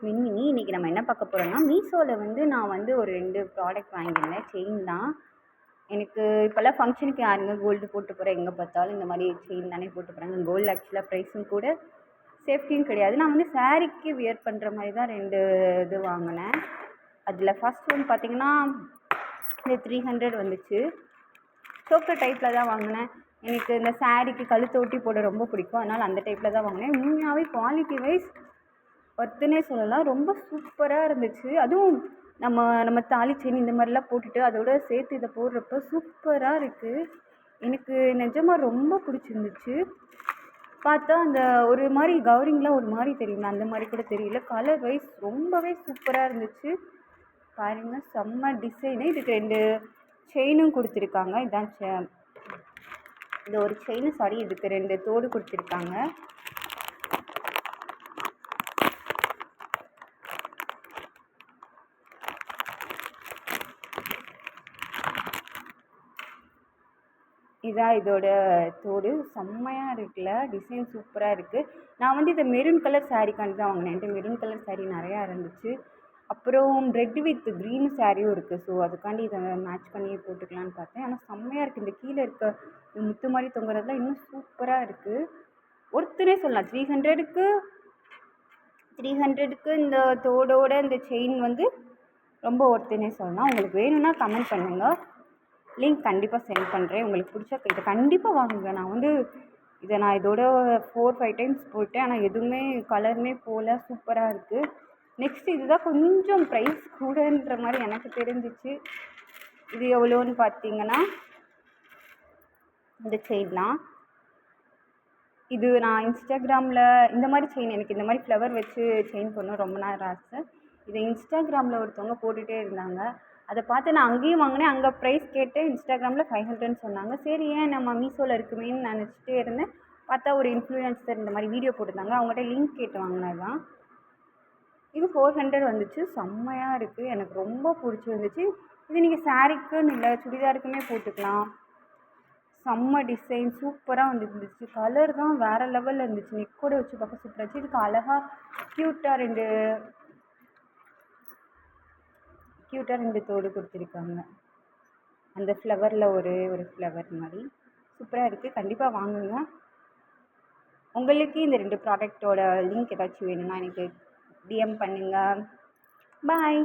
மின்மினி. இன்றைக்கி நம்ம என்ன பார்க்க போகிறோம்னா, மீஷோவில் வந்து நான் வந்து ஒரு 2 ப்ராடக்ட் வாங்கியிருந்தேன். செயின் தான். எனக்கு இப்போல்லாம் ஃபங்க்ஷனுக்கு யாருங்க கோல்டு போட்டு போகிறேன், எங்கே பார்த்தாலும் இந்த மாதிரி செயின் தானே போட்டு போகிறாங்க. கோல்டு ஆக்சுவலாக ப்ரைஸும் கூட, சேஃப்டியும் கிடையாது. நான் வந்து சாரீக்கு வியர் பண்ணுற மாதிரி தான் 2 இது வாங்கினேன். அதில் ஃபஸ்ட் ஒன் பார்த்திங்கன்னா இந்த 300 வந்துச்சு. சோக்கர் டைப்பில் தான் வாங்கினேன். எனக்கு இந்த சாரீக்கு கழுத்தை ஒட்டி போட ரொம்ப பிடிக்கும், அதனால் அந்த டைப்பில் தான் வாங்கினேன். உண்மையாகவே குவாலிட்டி வைஸ் ஒர்த்துன்னே சொல்லலாம். ரொம்ப சூப்பராக இருந்துச்சு. அதுவும் நம்ம தாலி செயின் இந்த மாதிரிலாம் போட்டுட்டு அதோட சேர்த்து இதை போடுறப்ப சூப்பராக இருக்குது. எனக்கு நிஜமாக ரொம்ப பிடிச்சிருந்துச்சு. பார்த்தா அந்த ஒரு மாதிரி கவரிங்லாம் ஒரு மாதிரி தெரியுங்களா, அந்த மாதிரி கூட தெரியல. கலர் வைஸ் ரொம்பவே சூப்பராக இருந்துச்சு. பாருங்கள், செம்ம டிசைனு. இதுக்கு 2 செயினும் கொடுத்துருக்காங்க. இதான் இது ஒரு செயின், சாரி, இதுக்கு 2 தோடு கொடுத்துருக்காங்க. இதான் இதோட தோடு. செம்மையாக இருக்குல்ல, டிசைன் சூப்பராக இருக்குது. நான் வந்து இதை மெரூன் கலர் சாரீக்காண்டி தான் வாங்கினேன். என்கிட்ட மெரூன் கலர் சாரீ நிறையா இருந்துச்சு. அப்புறம் ரெட் வித் க்ரீன் சாரியும் இருக்குது. ஸோ அதுக்காண்டி இதை மேட்ச் பண்ணி போட்டுக்கலான்னு பார்த்தேன். ஆனால் செம்மையாக இருக்குது. இந்த கீழே இருக்க முத்து மாதிரி தொங்குறதுலாம் இன்னும் சூப்பராக இருக்குது. ஒருத்தரே சொல்லலாம். 300க்கு இந்த தோடோட இந்த செயின் வந்து ரொம்ப ஒருத்தனே சொல்லலாம். உங்களுக்கு வேணும்னா கமெண்ட் பண்ணுங்கள், லிங்க் கண்டிப்பாக சென்ட் பண்ணுறேன். உங்களுக்கு பிடிச்சா இதை கண்டிப்பாக வாங்குங்க. நான் இதோட 4-5 டைம்ஸ் போட்டேன், ஆனால் எதுவுமே கலருமே போகல. சூப்பராக இருக்குது. நெக்ஸ்ட் இதுதான் கொஞ்சம் ப்ரைஸ் கூடன்ற மாதிரி எனக்கு தெரிஞ்சிச்சு. இது எவ்வளோன்னு பார்த்தீங்கன்னா, இந்த செயின் தான். இது நான் இன்ஸ்டாகிராமில் இந்த மாதிரி செயின், எனக்கு இந்த மாதிரி ஃப்ளவர் வச்சு செயின் பண்ணணும் ரொம்ப நேரம் ஆசை. இதை இன்ஸ்டாகிராமில் ஒருத்தவங்க போட்டுகிட்டே இருந்தாங்க. அதை பார்த்து நான் அங்கேயும் வாங்கினேன். அங்கே ப்ரைஸ் கேட்டேன். இன்ஸ்டாகிராமில் 500ன்னு சொன்னாங்க. சரி, ஏன் நம்ம மீஷோவில் இருக்குமேன்னு நினச்சிட்டே இருந்தேன். பார்த்தா ஒரு இன்ஃப்ளூயன்சர் இந்த மாதிரி வீடியோ போட்டிருந்தாங்க. அவங்கள்ட்ட லிங்க் கேட்டு வாங்கினது தான். இது 400 வந்துச்சு. செம்மையாக இருக்குது. எனக்கு ரொம்ப பிடிச்சிருந்துச்சு. இது நீங்கள் சாரீக்குன்னு இல்லை, சுடிதாருக்குமே போட்டுக்கலாம். செம்ம டிசைன் சூப்பராக வந்துருந்துச்சு. கலர் தான் வேறு லெவலில் இருந்துச்சு. நெக்கோட வச்சு பார்க்க சூப்பராக இருந்துச்சு. இதுக்கு அழகாக க்யூட்டாக 2 தோடு கொடுத்துருக்காங்க. அந்த ஃப்ளவரில் ஒரு ஃப்ளவர் மாதிரி சூப்பராக இருக்குது. கண்டிப்பாக வாங்குங்க. உங்களுக்கு இந்த 2 ப்ராடக்டோட லிங்க் ஏதாச்சும் வேணும்னா எனக்கு டிஎம் பண்ணுங்கள். பாய்.